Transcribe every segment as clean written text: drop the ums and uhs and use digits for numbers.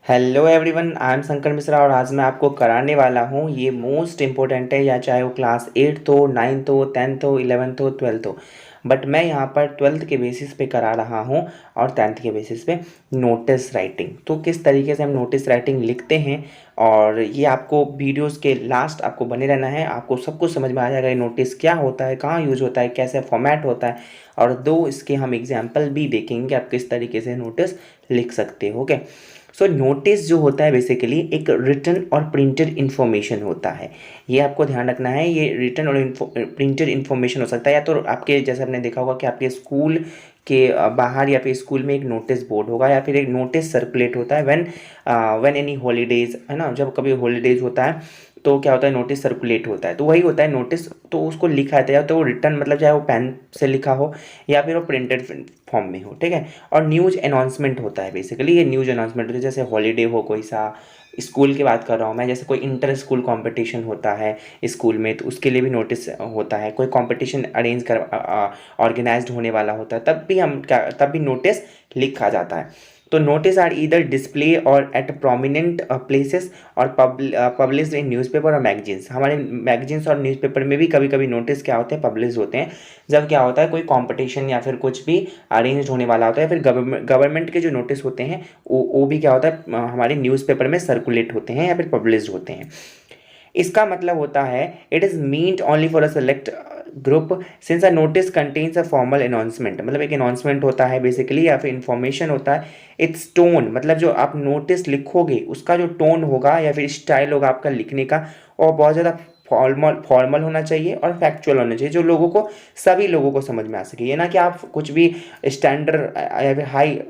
Hello everyone, I am Shankar Mishra और आज मैं आपको कराने वाला हूँ। ये मोस्ट इम्पोर्टेंट है, या चाहे वो क्लास 8th हो, 9th हो, 10th हो, 11th हो, 12th हो। बट मैं यहाँ पर 12th के बेसिस पे करा रहा हूँ और 10th के बेसिस पे नोटिस राइटिंग। तो किस तरीके से हम नोटिस राइटिंग लिखते हैं, और ये आपको वीडियोस के लास्ट आपको बने रहना है। आपको सब कुछ समझ में आ जाएगा ये नोटिस क्या होता है, कहाँ यूज होता है, कैसे फॉर्मेट होता है, और दो इसके हम एग्जाम्पल भी देखेंगे आप किस तरीके से नोटिस लिख सकते हो। ओके, सो नोटिस जो होता है बेसिकली एक रिटन और प्रिंटेड इन्फॉर्मेशन होता है। ये आपको ध्यान रखना है, ये रिटन और प्रिंटेड इन्फॉर्मेशन हो सकता है, या तो आपके जैसे आपने देखा होगा कि आपके स्कूल के बाहर या फिर स्कूल में एक नोटिस बोर्ड होगा, या फिर एक नोटिस सर्कुलेट होता है व्हेन एनी हॉलीडेज, है ना। जब कभी हॉलीडेज होता है तो क्या होता है, नोटिस सर्कुलेट होता है, तो वही होता है नोटिस। तो उसको लिखा जाता है, तो वो रिटन मतलब चाहे वो पेन से लिखा हो या फिर वो प्रिंटेड फॉर्म में हो, ठीक है। और न्यूज़ अनाउंसमेंट होता है बेसिकली, ये न्यूज़ अनाउंसमेंट होता है जैसे हॉलीडे हो कोई सा, स्कूल की बात कर रहा हूँ मैं, जैसे कोई इंटर स्कूल कंपटीशन होता है स्कूल में, तो उसके लिए भी नोटिस होता है। कोई कंपटीशन अरेंज कर ऑर्गेनाइज्ड होने वाला होता है, तब भी नोटिस लिखा जाता है। तो नोटिस आर ईदर डिस्प्ले और एट प्रोमिनेंट प्लेसेस और पब्लिश इन न्यूज़पेपर और मैगजीन्स। हमारे मैगजीन्स और न्यूज़पेपर में भी कभी कभी नोटिस क्या होते हैं, पब्लिश होते हैं। जब क्या होता है, कोई कंपटीशन या फिर कुछ भी अरेंज होने वाला होता है, फिर गवर्नमेंट के जो नोटिस होते हैं वो भी क्या होता है, हमारे न्यूज़पेपर में सर्कुलेट होते हैं या फिर पब्लिश होते हैं। इसका मतलब होता है it is meant only for a select group since a notice contains a formal announcement. मतलब एक अनाउंसमेंट होता है बेसिकली, या फिर इंफॉर्मेशन होता है। इट्स टोन मतलब जो आप नोटिस लिखोगे उसका जो टोन होगा या फिर स्टाइल होगा आपका लिखने का, और बहुत ज़्यादा फॉर्मल होना चाहिए और फैक्चुअल होना चाहिए, जो लोगों को सभी लोगों को समझ में आ सके। ये ना कि आप कुछ भी स्टैंडर्ड या फिर हाई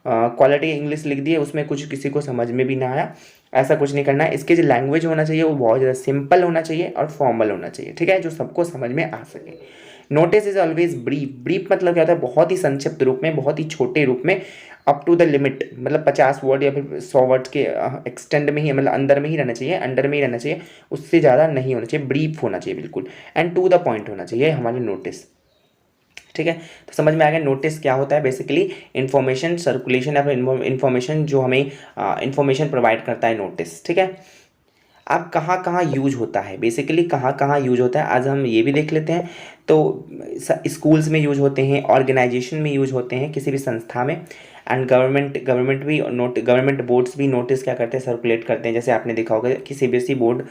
क्वालिटी इंग्लिश लिख दिए, उसमें कुछ किसी को समझ में भी ना आया, ऐसा कुछ नहीं करना है। इसके जो लैंग्वेज होना चाहिए वो बहुत ज़्यादा सिंपल होना चाहिए और फॉर्मल होना चाहिए, ठीक है, जो सबको समझ में आ सके। Notice is always brief. Brief मतलब क्या होता है, बहुत ही संक्षिप्त रूप में, बहुत ही छोटे रूप में, अप टू द लिमिट, मतलब 50 वर्ड या फिर 100 वर्ड के एक्सटेंड में ही, मतलब अंदर में ही रहना चाहिए, अंडर में ही रहना चाहिए, उससे ज़्यादा नहीं होना चाहिए। ब्रीफ होना चाहिए बिल्कुल, एंड टू द पॉइंट होना चाहिए हमारे नोटिस, ठीक है। तो समझ में आ गया नोटिस क्या होता है। बेसिकली इन्फॉर्मेशन सर्कुलेशन या फिर इन्फॉर्मेशन जो हमें इन्फॉर्मेशन प्रोवाइड करता है नोटिस, ठीक है। अब कहाँ कहाँ यूज होता है, बेसिकली कहाँ कहाँ यूज होता है आज हम ये भी देख लेते हैं। तो स्कूल्स में यूज होते हैं, ऑर्गेनाइजेशन में यूज होते हैं, किसी भी संस्था में, एंड गवर्नमेंट बोर्ड्स भी नोटिस क्या करते हैं, सर्कुलेट करते हैं। जैसे आपने देखा होगा कि सीबीएसई बोर्ड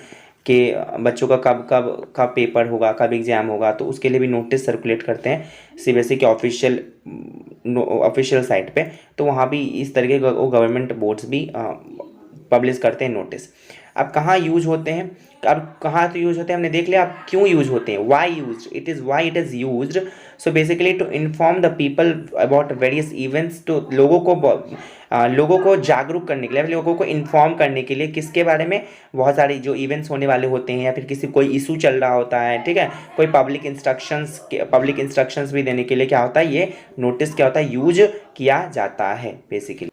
के बच्चों का कब कब कब पेपर होगा, कब एग्ज़ाम होगा, तो उसके लिए भी नोटिस सर्कुलेट करते हैं सीबीएसई के ऑफिशियल साइट पे। तो वहाँ भी इस तरीके का वो गवर्नमेंट बोर्ड्स भी पब्लिश करते हैं नोटिस। अब कहाँ यूज होते हैं, अब कहाँ तो यूज होते हैं हमने देख लिया। अब क्यों यूज होते हैं, why use, why it is used. So basically to inform the people about various events. तो लोगों को जागरूक करने के लिए, लोगों को इन्फॉर्म करने के लिए, किसके बारे में, बहुत सारे जो इवेंट्स होने वाले होते हैं, या फिर किसी कोई इशू चल रहा होता है, ठीक है, कोई पब्लिक इंस्ट्रक्शंस भी देने के लिए क्या होता है, ये नोटिस क्या होता है, यूज किया जाता है बेसिकली।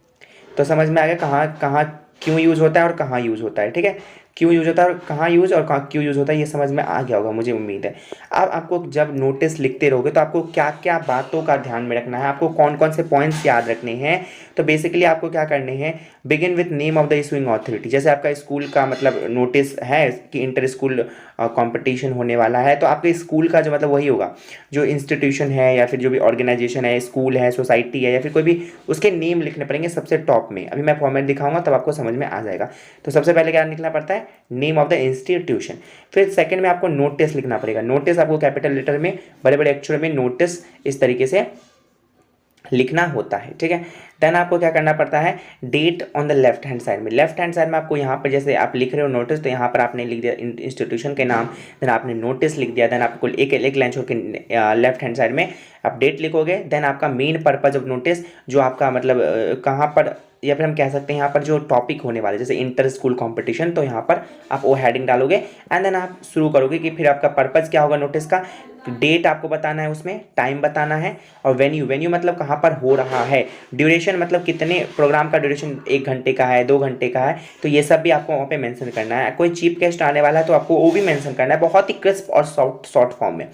तो समझ में आ गया कहाँ कहाँ क्यों यूज़ होता है और कहाँ यूज़ होता है, ठीक है। क्यों यूज़ होता है और कहाँ यूज़ और कहाँ क्यों यूज़ होता है, ये समझ में आ गया होगा मुझे उम्मीद है। अब आपको जब नोटिस लिखते रहोगे तो आपको क्या क्या बातों का ध्यान में रखना है, आपको कौन कौन से पॉइंट्स याद रखने हैं। तो बेसिकली आपको क्या करने हैं, begin with name of the issuing authority. जैसे आपका स्कूल का मतलब नोटिस है कि इंटर स्कूल कंपटीशन होने वाला है, तो आपके स्कूल का जो मतलब वही होगा, जो इंस्टीट्यूशन है या फिर जो भी ऑर्गेनाइजेशन है, स्कूल है, सोसाइटी है, या फिर कोई भी, उसके नेम लिखने पड़ेंगे सबसे टॉप में। अभी मैं फॉर्मेट दिखाऊंगा तब आपको समझ में आ जाएगा। तो सबसे पहले क्या लिखना पड़ता है, नेम ऑफ द इंस्टीट्यूशन। फिर सेकंड में आपको नोटिस लिखना पड़ेगा। नोटिस आपको कैपिटल लेटर में, बड़े बड़े अक्षर में नोटिस इस तरीके से लिखना होता है, ठीक है। देन आपको क्या करना पड़ता है, date on the left hand side में। लेफ्ट हैंड साइड में आपको यहाँ पर जैसे आप लिख रहे हो नोटिस, तो यहाँ पर आपने लिख दिया इंस्टीट्यूशन के नाम, देन आपने नोटिस लिख दिया, देन आपको एक लाइन छोड़ के लेफ्ट हैंड साइड में आप डेट लिखोगे। देन आपका मेन पर्पज ऑफ नोटिस, जो आपका मतलब कहाँ पर, या फिर हम कह सकते हैं यहाँ पर जो टॉपिक होने वाले, जैसे इंटर स्कूल कंपटीशन, तो यहाँ पर आप वो हेडिंग डालोगे, एंड देन आप शुरू करोगे कि फिर आपका पर्पज़ क्या होगा नोटिस का। डेट आपको बताना है, उसमें टाइम बताना है, और वेन्यू मतलब कहाँ पर हो रहा है, ड्यूरेशन मतलब कितने, प्रोग्राम का ड्यूरेशन 1 घंटे का है, 2 घंटे का है, तो ये सब भी आपको वहाँ पे मेंशन करना है। कोई चीफ गेस्ट आने वाला है तो आपको वो भी मेंशन करना है, बहुत ही क्रिस्प और शॉर्ट फॉर्म में।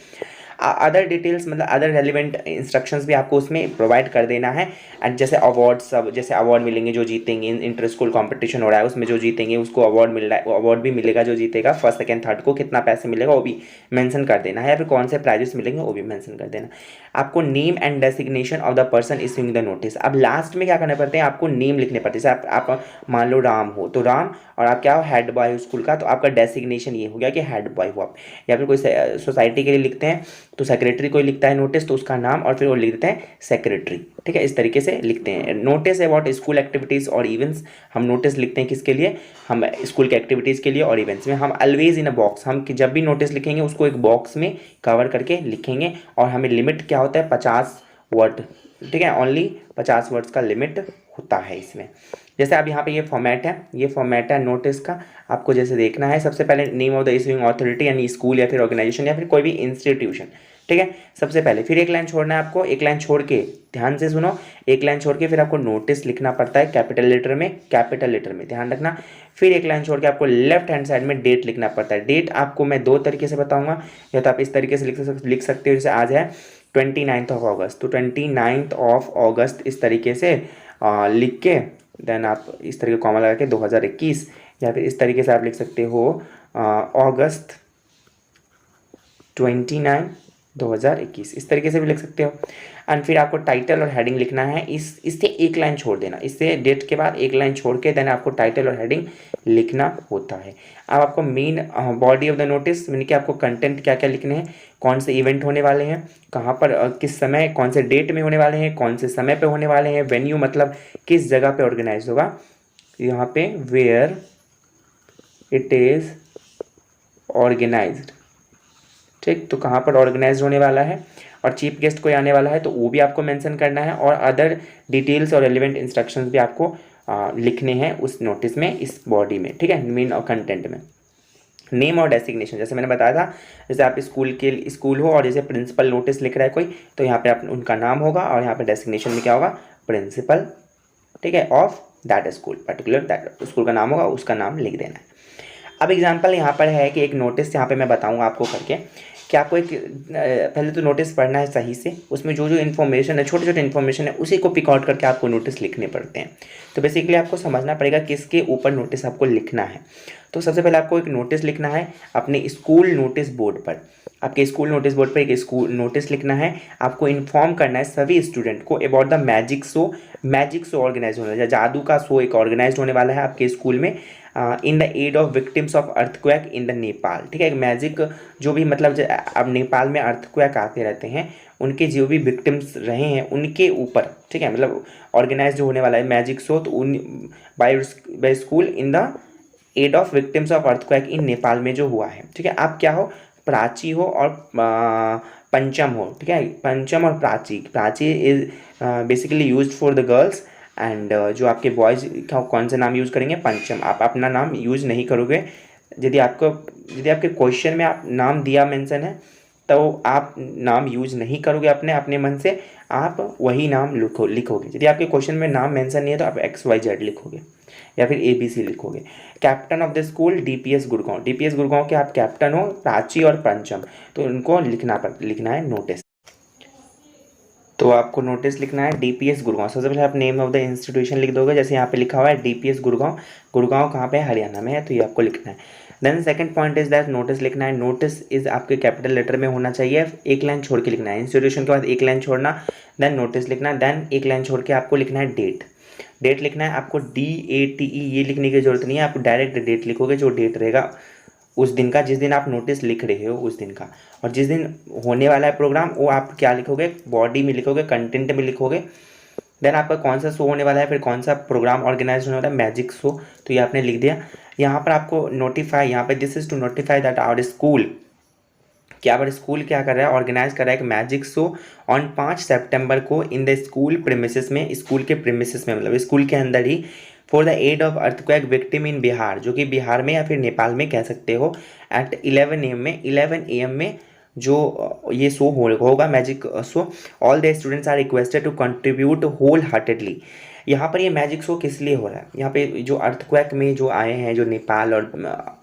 अदर डिटेल्स मतलब अदर रेलिवेंट इंस्ट्रक्शंस भी आपको उसमें प्रोवाइड कर देना है। एंड जैसे अवार्ड सब, जैसे अवार्ड मिलेंगे जो जीतेंगे, इंटर स्कूल कॉम्पिटिशन हो रहा है उसमें जो जीतेंगे उसको अवार्ड मिल रहा है, अवार्ड भी मिलेगा जो जीतेगा, फर्स्ट सेकंड थर्ड को कितना पैसे मिलेगा वो भी मेंशन कर देना है, या फिर कौन से प्राइजेस मिलेंगे वो भी मेंशन कर देना। आपको name and designation of the person issuing the notice. अब लास्ट में क्या करना पड़ते हैं, आपको नेम लिखने पड़ते हैं। जैसे आप मान लो राम हो तो राम, और आप क्या हो हेड बॉय हो स्कूल का, तो आपका डेसिग्नेशन ये हो गया कि हेड बॉय हो आप। या फिर कोई सोसाइटी के लिए लिखते हैं तो सेक्रेटरी कोई लिखता है नोटिस तो उसका नाम, और फिर वो लिख देते हैं सेक्रेटरी। ठीक है, इस तरीके से लिखते हैं। नोटिस अबाउट स्कूल एक्टिविटीज़ और इवेंट्स, हम नोटिस लिखते हैं किसके लिए, हम स्कूल के एक्टिविटीज़ के लिए और इवेंट्स में। हम ऑलवेज इन अ बॉक्स, हम जब भी नोटिस लिखेंगे उसको एक बॉक्स में कवर करके लिखेंगे। और हमें लिमिट क्या होता है 50 वर्ड, ठीक है, ओनली 50 वर्ड्स का लिमिट होता है इसमें। जैसे अब यहाँ पे ये फॉर्मेट है, ये फॉर्मेट है नोटिस का, आपको जैसे देखना है। सबसे पहले name of the issuing authority यानी स्कूल या फिर ऑर्गेनाइजेशन या फिर कोई भी इंस्टीट्यूशन, ठीक है, सबसे पहले। फिर एक लाइन छोड़ना है आपको, एक लाइन छोड़ के ध्यान से सुनो, एक लाइन छोड़ के फिर आपको नोटिस लिखना पड़ता है कैपिटल लेटर में, कैपिटल लेटर में ध्यान रखना। फिर एक लाइन छोड़ के आपको लेफ्ट हैंड साइड में डेट लिखना पड़ता है। डेट आपको मैं 2 तरीके से बताऊंगा, या तो आप इस तरीके से लिख सकते हो, जैसे आज है 29 ऑफ अगस्त, तो 29 ऑफ अगस्त इस तरीके से लिख के देन आप इस तरीके कॉमा लगा के 2021, या फिर इस तरीके से आप लिख सकते हो अगस्त 29 2021, इस तरीके से भी लिख सकते हो। एंड फिर आपको टाइटल और हेडिंग लिखना है, इससे एक लाइन छोड़ देना, इससे डेट के बाद एक लाइन छोड़ के देन आपको टाइटल और हेडिंग लिखना होता है। अब आपको main body of the notice यानी कि आपको कंटेंट क्या क्या लिखने हैं, कौन से इवेंट होने वाले हैं, कहाँ पर किस समय कौन से डेट में होने वाले हैं, कौन से समय पे होने वाले हैं, वेन्यू मतलब किस जगह पे ऑर्गेनाइज होगा, यहाँ पे वेयर इट इज ऑर्गेनाइज्ड, ठीक, तो कहाँ पर ऑर्गेनाइज होने वाला है, और चीफ गेस्ट कोई आने वाला है तो वो भी आपको मेंशन करना है, और अदर डिटेल्स और रेलिवेंट इंस्ट्रक्शंस भी आपको लिखने हैं उस नोटिस में, इस बॉडी में, ठीक है, मेन और कंटेंट में। नेम और डेसिग्नेशन जैसे मैंने बताया था, जैसे आप स्कूल हो और जैसे प्रिंसिपल नोटिस लिख रहा है कोई, तो यहाँ पे आप उनका नाम होगा, और यहाँ पे डेसिग्नेशन में क्या होगा, प्रिंसिपल, ठीक है, of that school, particular that school का नाम होगा, उसका नाम लिख देना है। अब एग्जाम्पल यहाँ पर है कि एक नोटिस यहाँ पे मैं बताऊँगा आपको करके कि आपको एक पहले तो नोटिस पढ़ना है सही से, उसमें जो जो इन्फॉर्मेशन है, छोटे छोटे इन्फॉर्मेशन है, उसी को पिक आउट करके आपको नोटिस लिखने पड़ते हैं। तो बेसिकली आपको समझना पड़ेगा किसके ऊपर नोटिस आपको लिखना है। तो सबसे पहले आपको एक नोटिस लिखना है अपने स्कूल नोटिस बोर्ड पर, आपके स्कूल नोटिस बोर्ड पर एक स्कूल नोटिस लिखना है। आपको इन्फॉर्म करना है सभी स्टूडेंट को about the magic show organise होने वाला है, जादू का शो एक ऑर्गेनाइज होने वाला है आपके स्कूल में, in the aid of victims of earthquake in the Nepal, ठीक है, एक मैजिक जो भी मतलब अब नेपाल में अर्थक्वेक आते रहते हैं, उनके जो भी विक्टिम्स रहे हैं उनके ऊपर, ठीक है, मतलब ऑर्गेनाइज जो होने वाला है मैजिक शो, तो उन by school in the aid of victims of earthquake in Nepal में जो हुआ है, ठीक है। आप क्या हो, प्राची हो और पंचम हो, ठीक है, पंचम और Prachi is basically used for the girls, and जो आपके बॉयज़ कौन सा नाम यूज़ करेंगे, पंचम, आप अपना नाम यूज़ नहीं करोगे। यदि आपके क्वेश्चन में आप नाम दिया मेंशन है तो आप नाम यूज़ नहीं करोगे अपने मन से, आप वही नाम लिखोगे। यदि आपके क्वेश्चन में नाम मेंशन नहीं है तो आप XYZ लिखोगे या फिर ABC लिखोगे। Captain of the school DPS Gurgaon के आप कैप्टन हो, प्राची और पंचम, तो उनको लिखना है नोटिस। तो आपको नोटिस लिखना है DPS गुड़गांव। सबसे पहले आप नेम ऑफ द इंस्टीट्यूशन लिख दोगे, जैसे यहाँ पे लिखा हुआ है DPS गुड़गांव, गुड़गांव कहाँ पे है, हरियाणा में है, तो ये आपको लिखना है। Then second point is that notice लिखना है, नोटिस इज आपके कैपिटल लेटर में होना चाहिए, एक लाइन छोड़ के लिखना है, इंस्टीट्यूशन के बाद एक लाइन छोड़ना, देन नोटिस लिखना, देन एक लाइन छोड़ के आपको लिखना है डेट लिखना है। आपको DATE ये लिखने की जरूरत नहीं है, आप डायरेक्ट डेट लिखोगे, जो डेट रहेगा उस दिन का, जिस दिन आप नोटिस लिख रहे हो उस दिन का, और जिस दिन होने वाला है प्रोग्राम वो आप क्या लिखोगे, बॉडी में लिखोगे, कंटेंट में लिखोगे। देन आपका कौन सा शो होने वाला है, फिर कौन सा प्रोग्राम ऑर्गेनाइज होने वाला है, मैजिक शो, तो ये आपने लिख दिया। यहाँ पर आपको नोटिफाई, यहाँ पे this is to notify that our school, school क्या कर रहा है, ऑर्गेनाइज कर रहा है एक मैजिक शो ऑन 5 सितंबर को इन द स्कूल प्रीमिसेस में, स्कूल के प्रीमिसेस में मतलब स्कूल के अंदर ही, for the aid of earthquake victim in Bihar, जो कि बिहार में या फिर नेपाल में कह सकते हो, एट 11 AM में जो ये शो होगा magic show. All the students are requested to contribute whole heartedly, यहाँ पर ये मैजिक शो किस लिए हो रहा है, यहाँ पे जो अर्थक्वेक में जो आए हैं, जो नेपाल और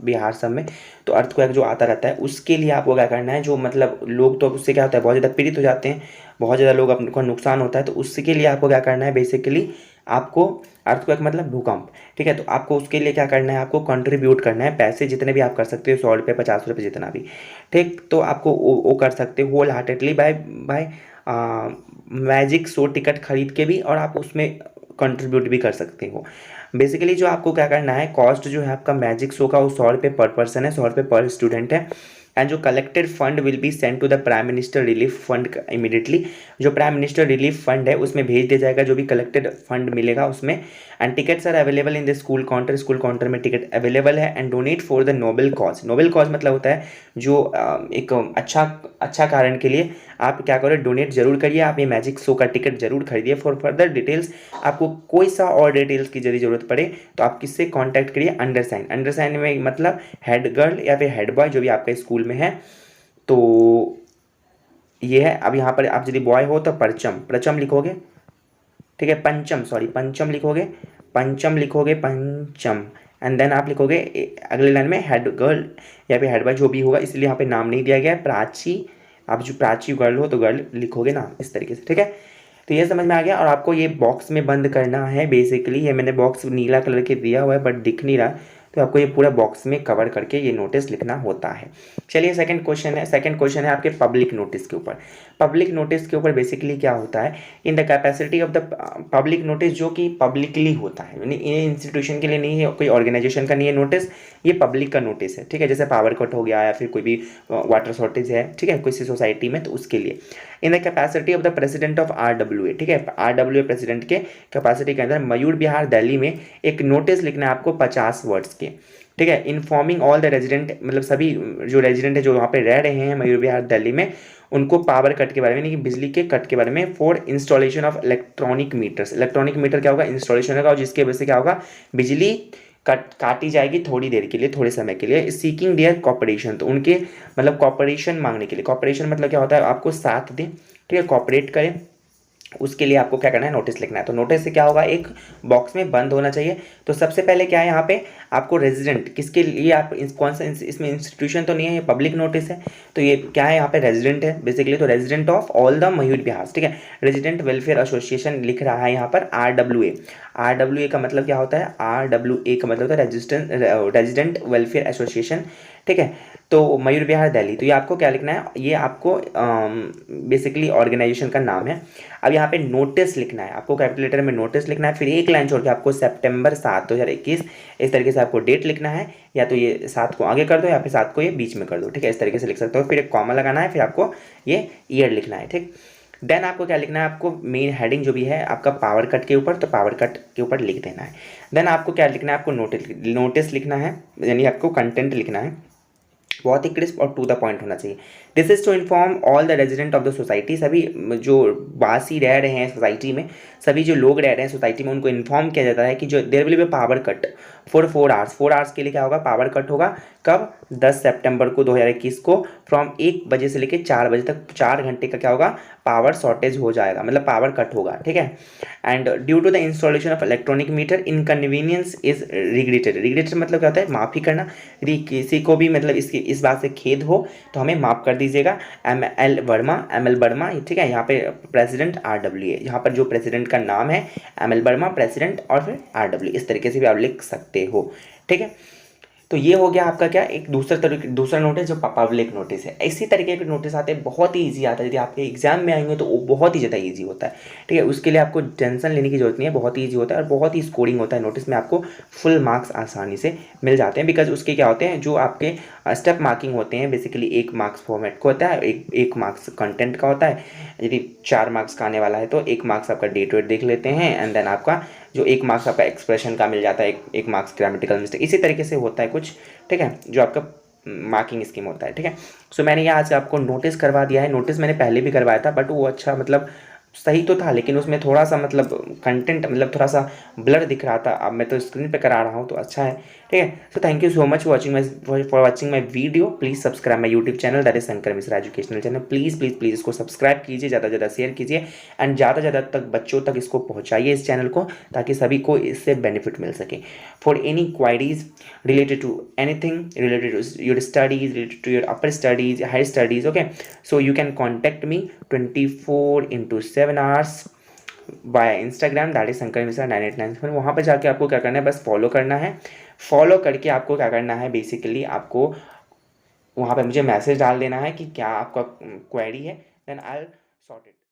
बिहार सब में, तो अर्थक्वेक जो आता रहता है उसके लिए आपको क्या करना है, जो मतलब लोग तो उससे क्या होता है बहुत ज़्यादा पीड़ित हो जाते हैं, बहुत ज़्यादा लोग अपने को नुकसान होता है, तो उसके लिए आपको क्या करना है बेसिकली, आपको अर्थक्वेक मतलब भूकंप, ठीक है, तो आपको उसके लिए क्या करना है, आपको कंट्रीब्यूट करना है पैसे जितने भी आप कर सकते हो, 100 रुपये 50 रुपये जितना भी, ठीक, तो आपको वो कर सकते हो whole heartedly by by magic show ticket खरीद के भी, और आप उसमें कंट्रीब्यूट भी कर सकते हो। बेसिकली जो आपको क्या करना है, कॉस्ट जो है आपका मैजिक शो का वो 100 रुपये पर पर्सन है, 100 रुपये पर स्टूडेंट है, एंड जो collected fund will be send to the prime minister relief fund immediately, जो प्राइम मिनिस्टर रिलीफ फंड है उसमें भेज दिया जाएगा जो भी कलेक्टेड फंड मिलेगा उसमें। And tickets are available in the school counter में टिकट अवेलेबल है, and donate for the noble cause. Noble cause मतलब होता है जो एक अच्छा कारण के लिए आप क्या करो, डोनेट जरूर करिए, आप ये मैजिक शो का टिकट जरूर खरीदिए। फॉर फर्दर डिटेल्स, आपको कोई सा और डिटेल्स की यदि जरूरत पड़े तो आप किससे कांटेक्ट करिए, अंडरसाइन। अंडरसाइन में मतलब हेड गर्ल या फिर हेड बॉय जो भी आपके स्कूल में है, तो ये है। अब यहाँ पर आप यदि बॉय हो तो प्रचम लिखोगे, ठीक है, पंचम लिखोगे, पंचम, एंड देन आप लिखोगे अगले लाइन में हेड गर्ल या फिर हेड बॉय जो भी होगा, इसलिए यहाँ पे नाम नहीं दिया गया है प्राची। आप जो प्राची गर्ल हो तो गर्ल लिखोगे ना इस तरीके से, ठीक है। तो ये समझ में आ गया। और आपको ये बॉक्स में बंद करना है बेसिकली, ये मैंने बॉक्स नीला कलर के दिया हुआ है बट दिख नहीं रहा, तो आपको ये पूरा बॉक्स में कवर करके ये नोटिस लिखना होता है। चलिए सेकंड क्वेश्चन है आपके पब्लिक नोटिस के ऊपर। पब्लिक नोटिस के ऊपर बेसिकली क्या होता है, in the capacity of the public notice, जो कि पब्लिकली होता है, यानी ये इंस्टीट्यूशन के लिए नहीं है, कोई ऑर्गेनाइजेशन का नहीं है नोटिस, ये पब्लिक का नोटिस है, ठीक है। जैसे पावर कट हो गया या फिर कोई भी वाटर शॉर्टेज है, ठीक है, किसी सोसाइटी में, तो उसके लिए। In the capacity of the president of RWA, ठीक है, RWA प्रेसिडेंट के कैपेसिटी के अंदर मयूर विहार दिल्ली में एक नोटिस लिखना है आपको 50 वर्ड्स के, ठीक है। इन्फॉर्मिंग ऑल द रेजिडेंट, मतलब सभी जो रेजिडेंट है जो वहाँ पे रह रहे हैं मयूर विहार दिल्ली में, उनको पावर कट के बारे में, यानी कि बिजली के कट के बारे में, for installation of electronic meters. Electronic meter क्या होगा, इंस्टॉलेशन होगा, और जिसके वजह से क्या होगा, बिजली काटी जाएगी थोड़ी देर के लिए, थोड़े समय के लिए। सीकिंग देयर कॉपरेशन, तो उनके मतलब कॉपरेशन मांगने के लिए। कॉपरेशन मतलब क्या होता है, आपको साथ दें, ठीक है, कॉपरेट करें, उसके लिए आपको क्या करना है, नोटिस लिखना है। तो नोटिस से क्या होगा, एक बॉक्स में बंद होना चाहिए। तो सबसे पहले क्या है यहाँ पे, आपको रेजिडेंट किसके लिए, आप कौन सा, इसमें इंस्टीट्यूशन तो नहीं है, ये पब्लिक नोटिस है, तो ये क्या है यहाँ पे, रेजिडेंट है बेसिकली, तो resident of all the Mayur Vihar, ठीक है। रेजिडेंट वेलफेयर एसोसिएशन लिख रहा है यहाँ पर RWA। RWA का मतलब क्या होता है, RWA का मतलब होता है रेजिडेंट वेलफेयर एसोसिएशन, ठीक है। तो मयूर विहार दिल्ली, तो ये आपको क्या लिखना है, ये आपको बेसिकली ऑर्गेनाइजेशन का नाम है। अब यहाँ पे नोटिस लिखना है आपको, कैपिटल लेटर में नोटिस लिखना है, फिर एक लाइन छोड़ के आपको सितंबर 7 2021 इस तरीके से आपको डेट लिखना है, या तो ये 7 को आगे कर दो या फिर 7 को ये बीच में कर दो, ठीक है, इस तरीके से लिख सकते हो। फिर एक कॉमा लगाना है, फिर आपको ये ईयर लिखना है, ठीक। देन आपको क्या लिखना है, आपको मेन हेडिंग जो भी है आपका पावर कट के ऊपर, तो पावर कट के ऊपर लिख देना है। देन आपको क्या लिखना है, आपको नोटिस लिखना है, यानी आपको कंटेंट लिखना है, बहुत ही क्रिस्प और टू द पॉइंट होना चाहिए। This is to inform all the resident of the society, सभी जो वासी रह रहे हैं सोसाइटी में, सभी जो लोग रह रहे हैं सोसाइटी में, उनको इन्फॉर्म किया जाता है कि जो there will be power cut for 4 hours. 4 hours के लिए क्या होगा, पावर कट होगा, कब, 10 सितंबर को 2021 को, फ्रॉम 1 बजे से लेकर 4 बजे तक 4 घंटे का क्या होगा, पावर शॉर्टेज हो जाएगा, मतलब पावर कट होगा, ठीक है। And due to the installation of electronic meter inconvenience is regretted. Regretted मतलब क्या होता है, माफ़ी करना, यदि किसी को भी मतलब इस बात से खेद हो तो हमें माफ़ कर दीजिएगा। ML वर्मा, ठीक है, यहाँ पे प्रेसिडेंट RWA, यहाँ पर जो प्रेसिडेंट का नाम है ML वर्मा प्रेसिडेंट, और फिर RWA, इस तरीके से भी आप लिख सकते हो, ठीक है। तो ये हो गया आपका क्या, एक दूसरा नोटिस जो पब्लिक नोटिस है। इसी तरीके के नोटिस आते हैं, बहुत ही ईजी आता है, यदि आपके एग्जाम में आएंगे तो वो बहुत ही ज़्यादा ईजी होता है, ठीक है। उसके लिए आपको टेंशन लेने की जरूरत नहीं है, बहुत ही ईजी होता है और बहुत ही स्कोरिंग होता है। नोटिस में आपको फुल मार्क्स आसानी से मिल जाते हैं, बिकॉज उसके क्या होते हैं, जो आपके स्टेप मार्किंग होते हैं, बेसिकली 1 मार्क्स फॉर्मेट को होता है, एक मार्क्स कंटेंट का होता है। यदि 4 मार्क्स का आने वाला है तो 1 मार्क्स आपका डेट वेट देख लेते हैं, एंड देन आपका जो 1 मार्क्स आपका एक्सप्रेशन का मिल जाता है, एक मार्क्स ग्रामेटिकल मिस्टेक, इसी तरीके से होता है कुछ, ठीक है, जो आपका मार्किंग स्कीम होता है, ठीक है। सो मैंने ये आज आपको नोटिस करवा दिया है। नोटिस मैंने पहले भी करवाया था, बट वो अच्छा मतलब सही तो था, लेकिन उसमें थोड़ा-सा मतलब कंटेंट मतलब थोड़ा-सा ब्लर दिख रहा था। अब मैं तो स्क्रीन पे करा रहा हूँ तो अच्छा है, ठीक है? So thank you so much for watching my video. Please subscribe my YouTube channel, that is Shankar Mishra educational channel. Please, please, please इसको सब्सक्राइब कीजिए, ज़्यादा से ज़्यादा शेयर कीजिए एंड ज़्यादा से ज़्यादा तक बच्चों तक इसको पहुँचाइए इस चैनल को, ताकि सभी को इससे बेनिफिट मिल सके। For any queries related to anything related to your studies, related to your upper studies, higher studies, okay, so you can contact me 24 into 7 hours by Instagram, that is Shankar Mishra 9897। वहाँ पर जाके आपको क्या करना है, बस फॉलो करना है। फॉलो करके आपको क्या करना है, बेसिकली आपको वहाँ पे मुझे मैसेज डाल देना है कि क्या आपका क्वेरी है, then I will sort it.